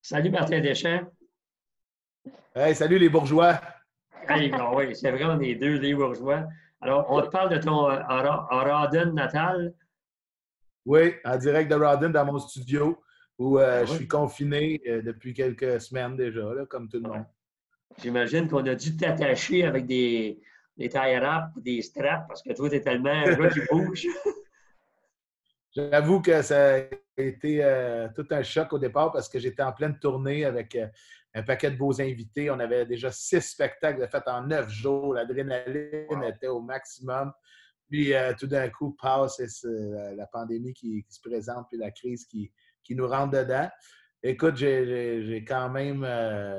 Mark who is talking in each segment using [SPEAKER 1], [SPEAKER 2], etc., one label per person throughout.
[SPEAKER 1] Salut Martin Deschamps.
[SPEAKER 2] Hey, salut les bourgeois!
[SPEAKER 1] Hey, ben oui, c'est vrai, on est deux des bourgeois. Alors, on te parle de ton Rawdon natal.
[SPEAKER 2] Oui, en direct de Rawdon dans mon studio où
[SPEAKER 1] Ben
[SPEAKER 2] je
[SPEAKER 1] oui.
[SPEAKER 2] suis confiné depuis quelques semaines déjà, là, comme tout le
[SPEAKER 1] Ouais.
[SPEAKER 2] monde.
[SPEAKER 1] J'imagine qu'on a dû t'attacher avec des tie-wraps ou des straps parce que toi, tu es tellement un gars qui bouge.
[SPEAKER 2] J'avoue que ça a été tout un choc au départ parce que j'étais en pleine tournée avec un paquet de beaux invités. On avait déjà 6 spectacles de fait en 9 jours. L'adrénaline
[SPEAKER 1] Wow.
[SPEAKER 2] était au maximum. Puis tout d'un coup, passe la pandémie qui se présente, puis la crise qui nous rentre dedans. Écoute, j'ai quand même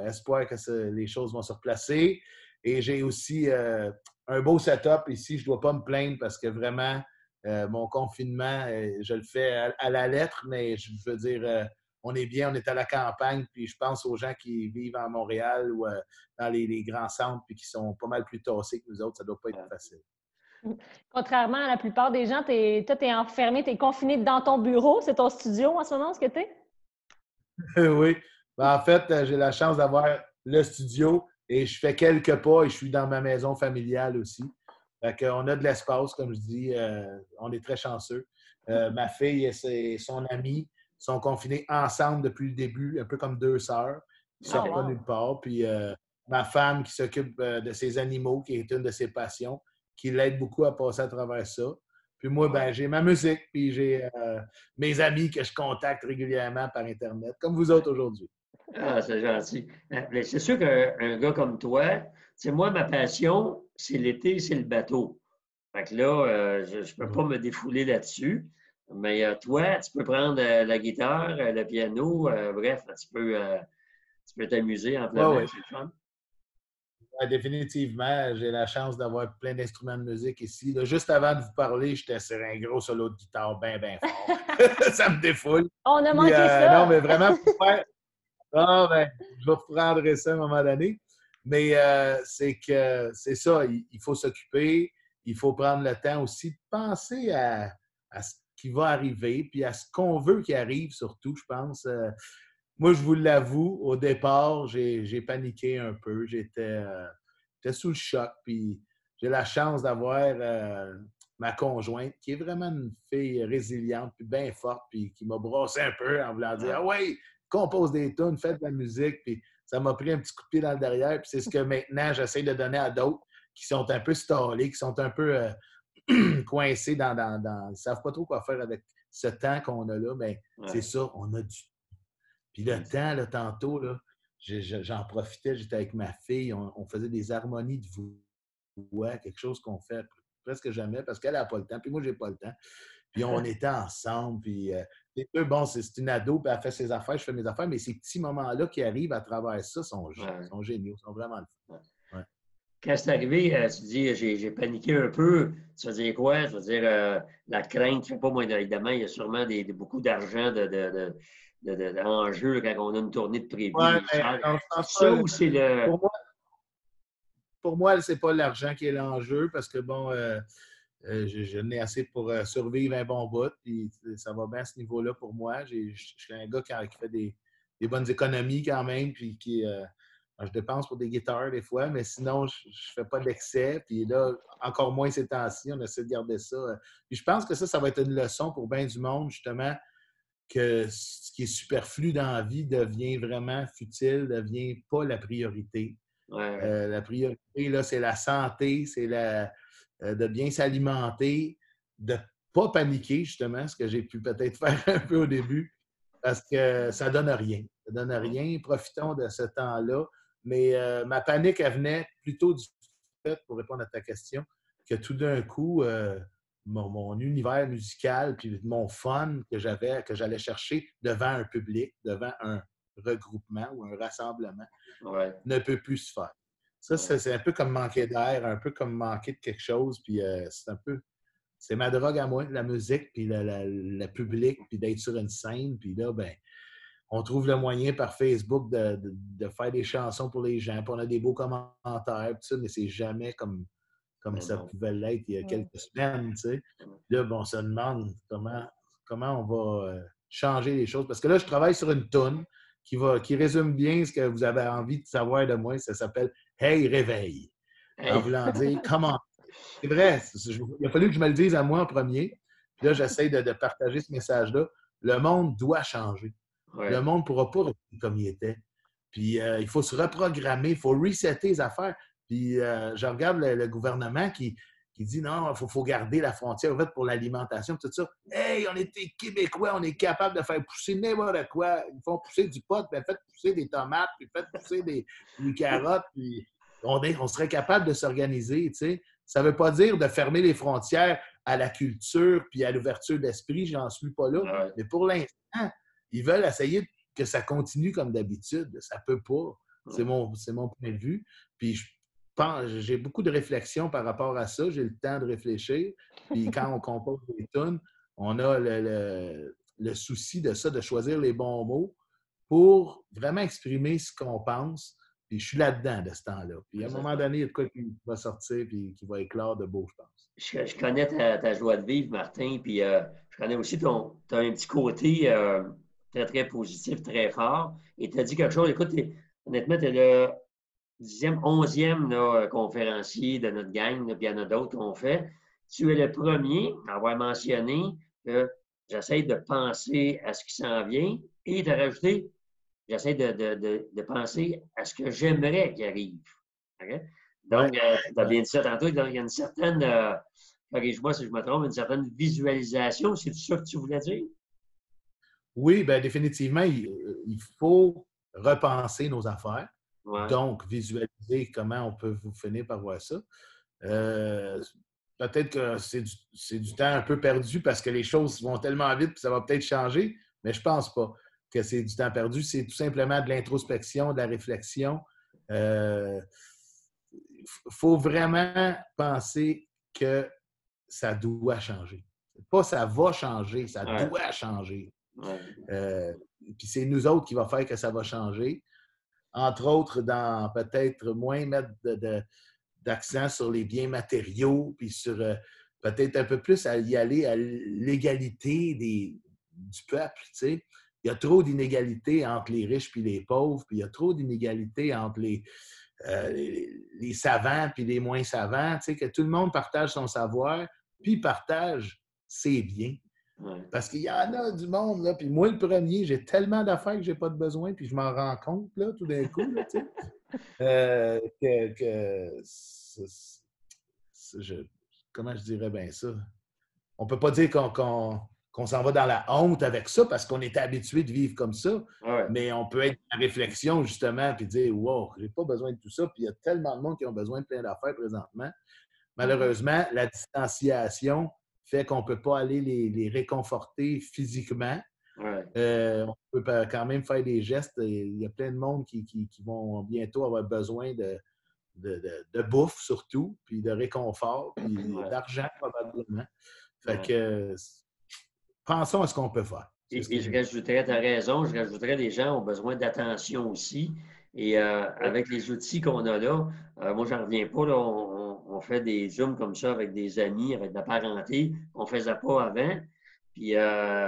[SPEAKER 2] espoir que les choses vont se replacer. Et j'ai aussi un beau setup ici. Je ne dois pas me plaindre parce que vraiment, mon confinement, je le fais à la lettre, mais je veux dire, on est bien, on est à la campagne, puis je pense aux gens qui vivent à Montréal ou dans les grands centres, puis qui sont pas mal plus tassés que nous autres. Ça ne doit pas être facile.
[SPEAKER 3] Contrairement à la plupart des gens, toi, t'es enfermé, t'es confiné dans ton bureau. C'est ton studio en ce moment, ce que t'es?
[SPEAKER 2] Oui. Ben, en fait, j'ai la chance d'avoir le studio et je fais quelques pas et je suis dans ma maison familiale aussi. Fait qu'on a de l'espace, comme je dis. On est très chanceux. Ma fille et son amie sont confinés ensemble depuis le début, un peu comme deux sœurs. Ils ne
[SPEAKER 3] Oh,
[SPEAKER 2] sortent pas
[SPEAKER 3] wow.
[SPEAKER 2] nulle part. Puis ma femme qui s'occupe de ses animaux, qui est une de ses passions, qui l'aide beaucoup à passer à travers ça. Puis moi, ben,
[SPEAKER 1] Ouais.
[SPEAKER 2] j'ai ma musique, puis j'ai mes amis que je contacte régulièrement par Internet, comme vous autres aujourd'hui.
[SPEAKER 1] Ah, c'est gentil. Mais c'est sûr qu'un gars comme toi, c'est moi, ma passion, c'est l'été, c'est le bateau. Fait que là, je ne peux pas me défouler là-dessus. Mais toi, tu peux prendre la guitare, le piano, bref, tu peux t'amuser
[SPEAKER 2] Oui,
[SPEAKER 1] amplement,
[SPEAKER 2] oui.
[SPEAKER 1] c'est le fun.
[SPEAKER 2] Ouais, définitivement. J'ai la chance d'avoir plein d'instruments de musique ici. Là, juste avant de vous parler, j'étais sur un gros solo de guitare bien, bien fort. Ça me défoule.
[SPEAKER 3] On a
[SPEAKER 2] Puis,
[SPEAKER 3] manqué
[SPEAKER 2] non, mais
[SPEAKER 3] ça!
[SPEAKER 2] vraiment, pour faire. Ah, ben, je vous reprendrai ça à un moment donné. Mais c'est que c'est ça, il faut s'occuper, il faut prendre le temps aussi de penser à ce qui va arriver, puis à ce qu'on veut qu'il arrive surtout, je pense. Moi, je vous l'avoue, au départ, j'ai paniqué un peu. J'étais sous le choc, puis j'ai la chance d'avoir ma conjointe, qui est vraiment une fille résiliente, puis bien forte, puis qui m'a brossé un peu en voulant dire «
[SPEAKER 1] Ouais.
[SPEAKER 2] Ah ouais, compose des tunes, fais de la musique. » Puis ça m'a pris un petit coup de pied dans le derrière. Puis c'est ce que maintenant, j'essaie de donner à d'autres qui sont un peu stallés, qui sont un peu coincés ils ne savent pas trop quoi faire avec ce temps qu'on a là. Mais c'est
[SPEAKER 1] Ouais.
[SPEAKER 2] ça, on a du. Puis le temps, là, tantôt, là, j'en profitais, j'étais avec ma fille, on faisait des harmonies de voix, quelque chose qu'on fait presque jamais parce qu'elle n'a pas le temps, puis moi, j'ai pas le temps. Puis on était ensemble, puis les deux, bon, c'est une ado, puis elle fait ses affaires, je fais mes affaires, mais ces petits moments-là qui arrivent à travers ça
[SPEAKER 1] Ouais.
[SPEAKER 2] sont géniaux, sont vraiment le
[SPEAKER 1] Ouais.
[SPEAKER 2] fun. Ouais.
[SPEAKER 1] Quand c'est arrivé, tu dis j'ai paniqué un peu. Ça veut dire quoi? Ça veut dire la crainte, je sais pas moi, évidemment, il y a sûrement beaucoup d'argent en jeu quand on a une tournée de prévue,
[SPEAKER 2] Ouais,
[SPEAKER 1] des
[SPEAKER 2] mais
[SPEAKER 1] salles.
[SPEAKER 2] non, je
[SPEAKER 1] C'est
[SPEAKER 2] pense
[SPEAKER 1] ça
[SPEAKER 2] pas.
[SPEAKER 1] ou c'est le.
[SPEAKER 2] Pour moi, pour moi, c'est pas l'argent qui est l'enjeu parce que bon, je n'ai assez pour survivre un bon bout, puis ça va bien à ce niveau-là pour moi. Je suis un gars qui fait des bonnes économies quand même, puis je dépense pour des guitares des fois, mais sinon, je ne fais pas d'excès. Puis là, encore moins ces temps-ci, on essaie de garder ça. Puis je pense que ça va être une leçon pour bien du monde, justement, que ce qui est superflu dans la vie devient vraiment futile, devient pas la priorité.
[SPEAKER 1] Ouais,
[SPEAKER 2] La priorité, là, c'est la santé, c'est de bien s'alimenter, de ne pas paniquer, justement, ce que j'ai pu peut-être faire un peu au début, parce que ça ne donne rien. Ça ne donne
[SPEAKER 1] ouais.
[SPEAKER 2] rien. Profitons de ce temps-là. Mais ma panique, elle venait plutôt du fait, pour répondre à ta question, que tout d'un coup, mon univers musical, puis mon fun que j'allais chercher devant un public, devant un regroupement ou un rassemblement,
[SPEAKER 1] Ouais,
[SPEAKER 2] ne peut plus se faire. Ça,
[SPEAKER 1] ouais.
[SPEAKER 2] c'est un peu comme manquer d'air, un peu comme manquer de quelque chose. Puis c'est ma drogue à moi, la musique, puis le public, puis d'être sur une scène. Puis là, ben, on trouve le moyen par Facebook de faire des chansons pour les gens. Puis on a des beaux commentaires, tout ça, mais c'est jamais comme
[SPEAKER 1] Ben
[SPEAKER 2] ça
[SPEAKER 1] non.
[SPEAKER 2] pouvait l'être il y a
[SPEAKER 3] Ouais.
[SPEAKER 2] quelques semaines, tu sais.
[SPEAKER 1] Ouais.
[SPEAKER 2] Là, bon, on se demande comment on va changer les choses. Parce que là, je travaille sur une toune. qui résume bien ce que vous avez envie de savoir de moi. Ça s'appelle « Hey, réveil ». En
[SPEAKER 1] Hey.
[SPEAKER 2] voulant dire « Comment ». C'est vrai, il a fallu que je me le dise à moi en premier. Puis là, j'essaie de partager ce message-là. Le monde doit changer.
[SPEAKER 1] Ouais.
[SPEAKER 2] Le monde ne pourra pas rester comme il était. Puis il faut se reprogrammer, il faut resetter les affaires. Puis je regarde le gouvernement qui dit non, il faut garder la frontière ouverte pour l'alimentation, tout ça. Hey, on est des Québécois, on est capable de faire pousser n'importe quoi. Ils font pousser du pot, puis faites pousser des tomates, puis faites pousser des carottes, puis on serait capable de s'organiser, tu sais. Ça ne veut pas dire de fermer les frontières à la culture puis à l'ouverture d'esprit, j'en suis pas là.
[SPEAKER 1] Ouais.
[SPEAKER 2] Mais pour l'instant, ils veulent essayer que ça continue comme d'habitude. Ça ne peut pas. C'est mon point de vue. Puis j'ai beaucoup de réflexions par rapport à ça. J'ai le temps de réfléchir. Puis quand on compose des tunes, on a le souci de ça, de choisir les bons mots pour vraiment exprimer ce qu'on pense. Puis je suis là-dedans de ce temps-là. Puis à un moment donné, il y a de quoi qui va sortir puis qui va éclore de beau, je pense.
[SPEAKER 1] Je connais ta joie de vivre, Martin, puis je connais aussi t'as un petit côté très, très positif, très fort. Et tu as dit quelque chose, écoute, honnêtement, tu es le 10e, 11e là, conférencier de notre gang, là, puis il y en a d'autres qu'on fait. Tu es le premier à avoir mentionné que j'essaie de penser à ce qui s'en vient et de rajouter, j'essaie de penser à ce que j'aimerais qu'il arrive. Okay? Donc, tu as bien dit ça tantôt, il y a une certaine, corrige-moi si je me trompe, une certaine visualisation, c'est ça que tu voulais dire?
[SPEAKER 2] Oui, bien définitivement, il faut repenser nos affaires.
[SPEAKER 1] Ouais.
[SPEAKER 2] Donc, visualiser comment on peut vous finir par voir ça. Peut-être que c'est du temps un peu perdu parce que les choses vont tellement vite que ça va peut-être changer, mais je ne pense pas que c'est du temps perdu. C'est tout simplement de l'introspection, de la réflexion. Il faut vraiment penser que ça doit changer. Pas ça va changer, ça doit changer. Puis c'est nous autres qui va faire que ça va changer. Entre autres, dans peut-être moins mettre d'accent sur les biens matériaux, puis sur peut-être un peu plus à y aller à l'égalité du peuple. Tu sais. Il y a trop d'inégalités entre les riches et les pauvres, puis il y a trop d'inégalités entre les savants et les moins savants. Tu sais, que tout le monde partage son savoir, puis partage ses biens. Parce qu'il y en a du monde, là. Puis moi, le premier, j'ai tellement d'affaires que j'ai pas de besoin, puis je m'en rends compte, là, tout d'un coup, là, tu sais. Comment je dirais bien ça? On peut pas dire qu'on s'en va dans la honte avec ça parce qu'on était habitué de vivre comme ça, mais on peut être en réflexion, justement, puis dire « Wow, j'ai pas besoin de tout ça. » Puis il y a tellement de monde qui ont besoin de plein d'affaires présentement. Malheureusement, la distanciation fait qu'on ne peut pas aller les réconforter physiquement. On peut quand même faire des gestes. Il y a plein de monde qui vont bientôt avoir besoin de bouffe, surtout, puis de réconfort, puis d'argent, probablement. Fait que pensons à ce qu'on peut faire.
[SPEAKER 1] Et je rajouterais, tu as raison, je rajouterais les gens ont besoin d'attention aussi. Et avec les outils qu'on a là, moi, j'en reviens pas, là, on fait des Zooms comme ça avec des amis, avec de la parenté, qu'on ne faisait pas avant. Puis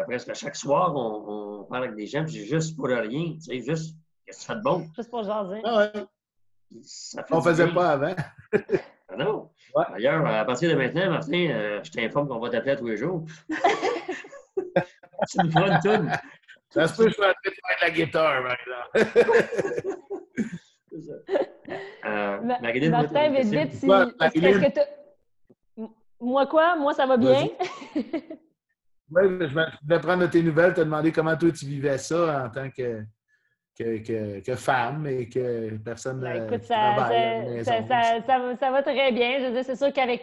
[SPEAKER 1] presque chaque soir, on parle avec des gens, puis c'est juste pour rien, tu sais, juste, qu'est-ce que tu fais de bon?
[SPEAKER 3] Juste pour jaser.
[SPEAKER 2] On ne faisait pas avant.
[SPEAKER 1] Ah non. D'ailleurs, à partir de maintenant, Martin, je t'informe qu'on va t'appeler tous les jours. Tu me feras une toune.
[SPEAKER 2] Ça se peut que je sois en train de faire de la guitare, par exemple.
[SPEAKER 1] Marilyn,
[SPEAKER 3] Martin, vite, moi quoi? Moi, ça va bien.
[SPEAKER 2] Oui, je vais prendre de tes nouvelles, te demander comment toi tu vivais ça en tant que femme et que personne
[SPEAKER 3] écoute,
[SPEAKER 2] travaille à la maison.
[SPEAKER 3] Ça va très bien. Je veux dire, c'est sûr qu'avec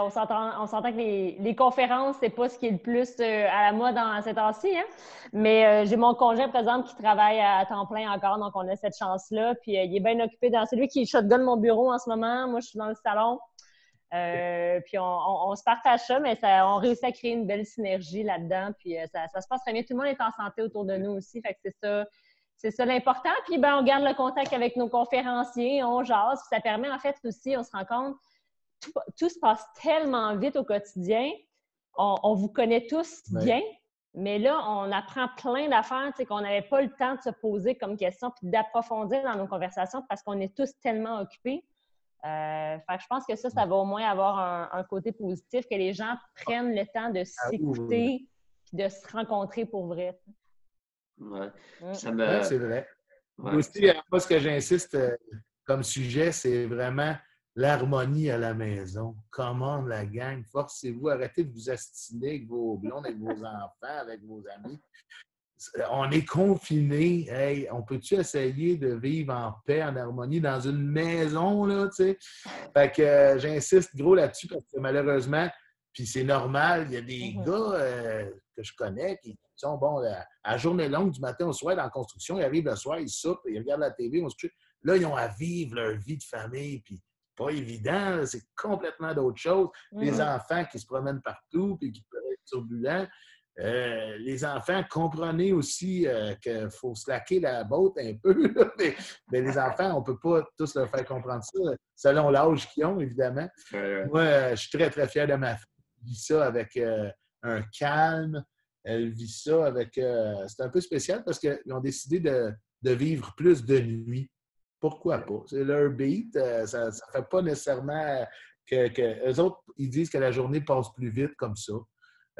[SPEAKER 3] on s'entend que les conférences, c'est pas ce qui est le plus à la mode dans cette temps-ci, hein? Mais j'ai mon conjoint, par exemple, qui travaille à temps plein encore, donc on a cette chance-là. Puis il est bien occupé c'est lui qui shotgun mon bureau en ce moment. Moi, je suis dans le salon. Puis on se partage ça, mais on réussit à créer une belle synergie là-dedans. Puis ça se passe très bien. Tout le monde est en santé autour de nous aussi. Fait que c'est ça l'important. Puis on garde le contact avec nos conférenciers, on jase. Puis ça permet en fait aussi, on se rend compte, tout se passe tellement vite au quotidien. On vous connaît tous bien. Mais là, on apprend plein d'affaires qu'on n'avait pas le temps de se poser comme question puis d'approfondir dans nos conversations parce qu'on est tous tellement occupés. Fait que je pense que ça va au moins avoir un côté positif, que les gens prennent le temps de s'écouter et de se rencontrer pour vrai.
[SPEAKER 1] Ouais.
[SPEAKER 2] C'est vrai. Ouais, aussi, moi, ce que j'insiste comme sujet, c'est vraiment l'harmonie à la maison. Comment la gang, forcez-vous, arrêtez de vous astiner avec vos blondes, avec vos enfants, avec vos amis. On est confinés. Hey, on peut-tu essayer de vivre en paix, en harmonie dans une maison, là, tu sais? Fait que j'insiste gros là-dessus parce que malheureusement, puis c'est normal, il y a des gars que je connais qui sont, bon, à journée longue, du matin au soir, dans la construction, ils arrivent le soir, ils soupent, ils regardent la TV, on se couche. Là, ils ont à vivre leur vie de famille, puis pas évident, c'est complètement d'autres choses. Les enfants qui se promènent partout, puis qui peuvent être turbulents. Les enfants, comprenez aussi qu'il faut slacker la botte un peu, mais les enfants, on ne peut pas tous leur faire comprendre ça, selon l'âge qu'ils ont, évidemment. Moi, je suis très, très fier de ma fille. Elle vit ça avec un calme. Elle vit ça avec... c'est un peu spécial parce qu'ils ont décidé de vivre plus de nuit. Pourquoi pas? C'est leur beat. Ça ne fait pas nécessairement que... Eux autres, ils disent que la journée passe plus vite comme ça.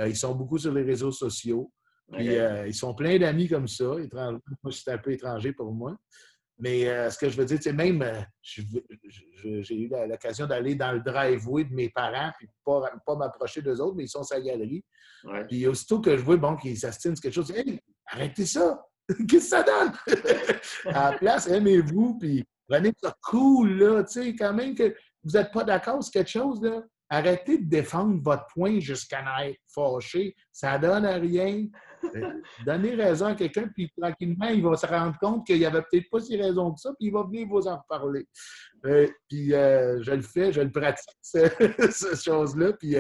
[SPEAKER 2] Ils sont beaucoup sur les réseaux sociaux. Puis, ils sont pleins d'amis comme ça. Moi, c'est un peu étranger pour moi. Mais ce que je veux dire, c'est même, j'ai eu l'occasion d'aller dans le driveway de mes parents puis pas m'approcher d'eux autres, mais ils sont sur la galerie. Ouais. Puis aussitôt que je vois, bon, qu'ils s'astinent quelque chose, hey, arrêtez ça! Qu'est-ce que ça donne? À la place, aimez-vous, puis prenez ça cool, là, tu sais, quand même que vous n'êtes pas d'accord sur quelque chose, là. Arrêtez de défendre votre point jusqu'à être fâché. Ça ne donne à rien. Donnez raison à quelqu'un, puis tranquillement, il va se rendre compte qu'il n'y avait peut-être pas si raison que ça, puis il va venir vous en reparler. Puis je le fais, je le pratique, cette chose-là, puis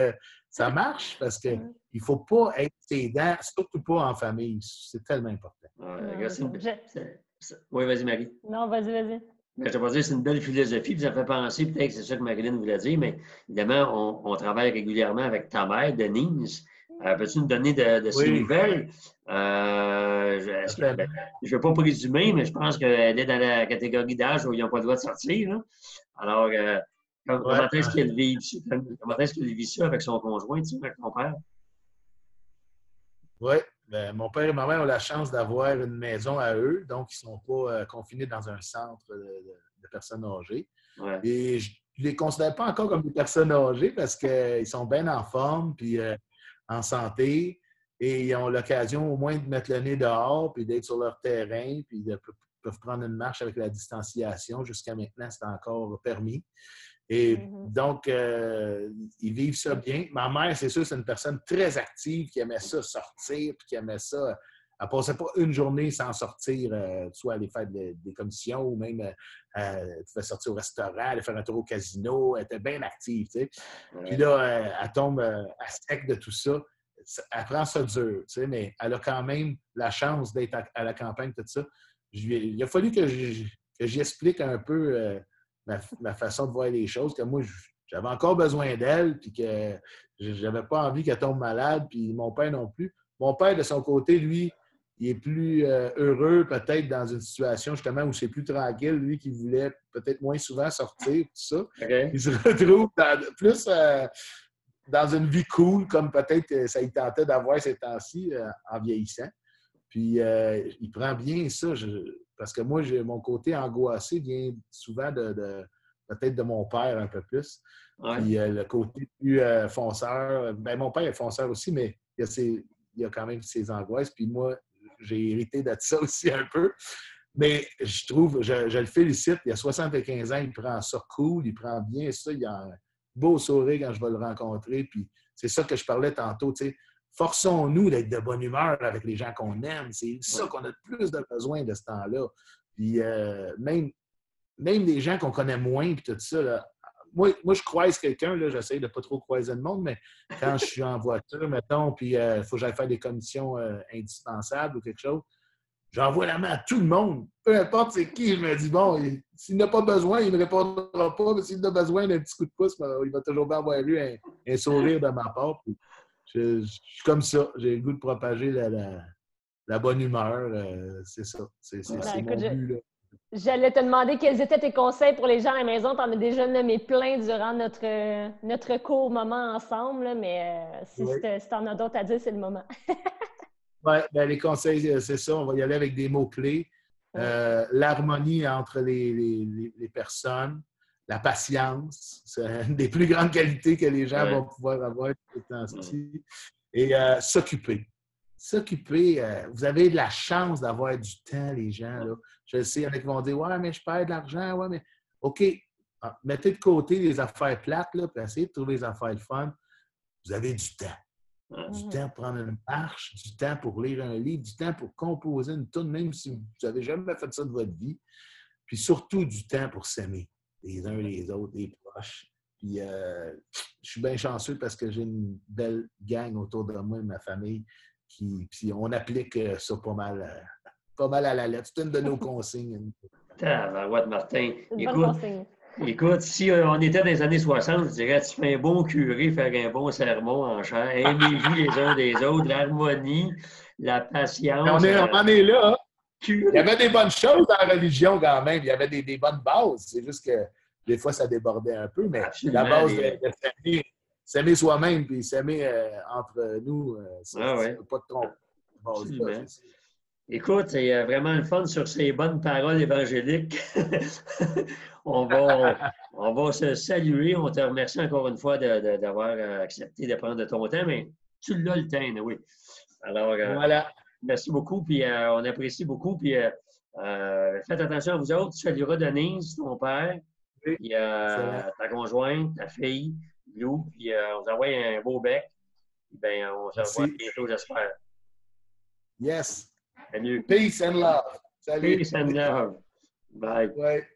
[SPEAKER 2] ça marche parce qu'il ne faut pas être ses dents, surtout pas en famille. C'est tellement important.
[SPEAKER 1] Oui, vas-y, Marie.
[SPEAKER 3] Non, vas-y.
[SPEAKER 1] Je te dire, c'est une belle philosophie, puis ça fait penser, peut-être que c'est ça que Marilyn voulait dire, mais évidemment, on travaille régulièrement avec ta mère, Denise. Peux-tu nous donner de ses nouvelles? Je ne vais pas présumer, mais je pense qu'elle est dans la catégorie d'âge où ils n'ont pas le droit de sortir. Là. Alors, comment est-ce qu'elle vit ça avec son conjoint, avec ton père?
[SPEAKER 2] Oui. Ben, mon père et ma mère ont la chance d'avoir une maison à eux, donc ils ne sont pas confinés dans un centre de personnes âgées. Ouais. Et je ne les considère pas encore comme des personnes âgées parce qu'ils sont bien en forme puis en santé et ils ont l'occasion au moins de mettre le nez dehors puis d'être sur leur terrain puis de peuvent prendre une marche avec la distanciation. Jusqu'à maintenant, c'est encore permis. Et donc, ils vivent ça bien. Ma mère, c'est sûr, c'est une personne très active qui aimait ça sortir, puis qui aimait ça. Elle ne passait pas une journée sans sortir, soit aller faire des commissions ou même elle pouvait sortir au restaurant, aller faire un tour au casino. Elle était bien active, tu sais. Puis là, elle tombe à sec de tout ça. Elle prend ça dur, tu sais, mais elle a quand même la chance d'être à la campagne, tout ça. Il a fallu que j'y explique un peu ma façon de voir les choses, que moi, j'avais encore besoin d'elle, puis que j'avais pas envie qu'elle tombe malade, puis mon père non plus. Mon père, de son côté, lui, il est plus heureux peut-être dans une situation justement où c'est plus tranquille, lui qui voulait peut-être moins souvent sortir, tout ça. Okay. Il se retrouve plus dans une vie cool, comme peut-être ça il tentait d'avoir ces temps-ci en vieillissant. Puis il prend bien ça. Parce que moi, mon côté angoissé vient souvent peut-être de mon père un peu plus. Ouais. Puis le côté plus fonceur, bien, mon père est fonceur aussi, mais il y a quand même ses angoisses. Puis moi, j'ai hérité de ça aussi un peu. Mais je trouve, je le félicite, il a 75 ans, il prend ça cool, il prend bien ça, il a un beau sourire quand je vais le rencontrer. Puis c'est ça que je parlais tantôt, tu sais. Forçons-nous d'être de bonne humeur avec les gens qu'on aime. C'est ça qu'on a le plus de besoin de ce temps-là. Puis même les gens qu'on connaît moins, puis tout ça, là, moi, je croise quelqu'un, là, j'essaie de ne pas trop croiser le monde, mais quand je suis en voiture, mettons, puis il faut que j'aille faire des commissions indispensables ou quelque chose, j'envoie la main à tout le monde. Peu importe c'est qui, je me dis, bon, s'il n'a pas besoin, il ne me répondra pas, mais s'il a besoin d'un petit coup de pouce, il va toujours bien avoir eu un sourire de ma part. Puis, Je suis comme ça. J'ai le goût de propager la bonne humeur. C'est ça. C'est mon but. Là.
[SPEAKER 3] J'allais te demander quels étaient tes conseils pour les gens à la maison. Tu en as déjà nommé plein durant notre court moment ensemble, là, mais si tu en as d'autres à dire, c'est le moment.
[SPEAKER 2] Oui, ben, les conseils, c'est ça. On va y aller avec des mots-clés. L'harmonie entre les personnes, la patience, c'est une des plus grandes qualités que les gens vont pouvoir avoir tout le temps-ci. Et s'occuper. S'occuper, vous avez de la chance d'avoir du temps, les gens. Là. Je sais, il y en a qui vont dire « Ouais, mais je perds de l'argent. Ouais, mais OK, mettez de côté les affaires plates, là, puis essayez de trouver les affaires de fun. Vous avez du temps. Du temps pour prendre une marche, du temps pour lire un livre, du temps pour composer une toune, même si vous n'avez jamais fait ça de votre vie. Puis surtout du temps pour s'aimer, les uns les autres, les proches. Puis je suis bien chanceux parce que j'ai une belle gang autour de moi, ma famille, puis on applique ça pas mal à la lettre. C'est une de nos consignes.
[SPEAKER 1] Martin.
[SPEAKER 3] Une bonne consigne.
[SPEAKER 1] Écoute, si on était dans les années 60, je dirais tu fais un bon curé, faire un bon sermon en chant, aimez-vous les uns des autres, l'harmonie, la patience.
[SPEAKER 2] On en est là. Hein? Il y avait des bonnes choses dans la religion quand même. Il y avait des bonnes bases. C'est juste que des fois, ça débordait un peu. Mais absolument, la base de s'aimer soi-même et s'aimer entre nous, c'est pas de trompe.
[SPEAKER 1] Écoute, c'est vraiment le fun sur ces bonnes paroles évangéliques. on va se saluer. On te remercie encore une fois d'avoir accepté de prendre de ton temps, mais tu l'as le temps, oui. Alors,
[SPEAKER 2] voilà.
[SPEAKER 1] Merci beaucoup, puis on apprécie beaucoup. Puis faites attention à vous autres. Tu salueras Denise, ton père, puis ta conjointe, ta fille, Lou, puis on vous envoie un beau bec. Puis ben, on se revoit bientôt, j'espère.
[SPEAKER 2] Yes.
[SPEAKER 1] Salut.
[SPEAKER 2] Peace and love. Salut.
[SPEAKER 1] Peace and love. Bye.
[SPEAKER 2] Ouais.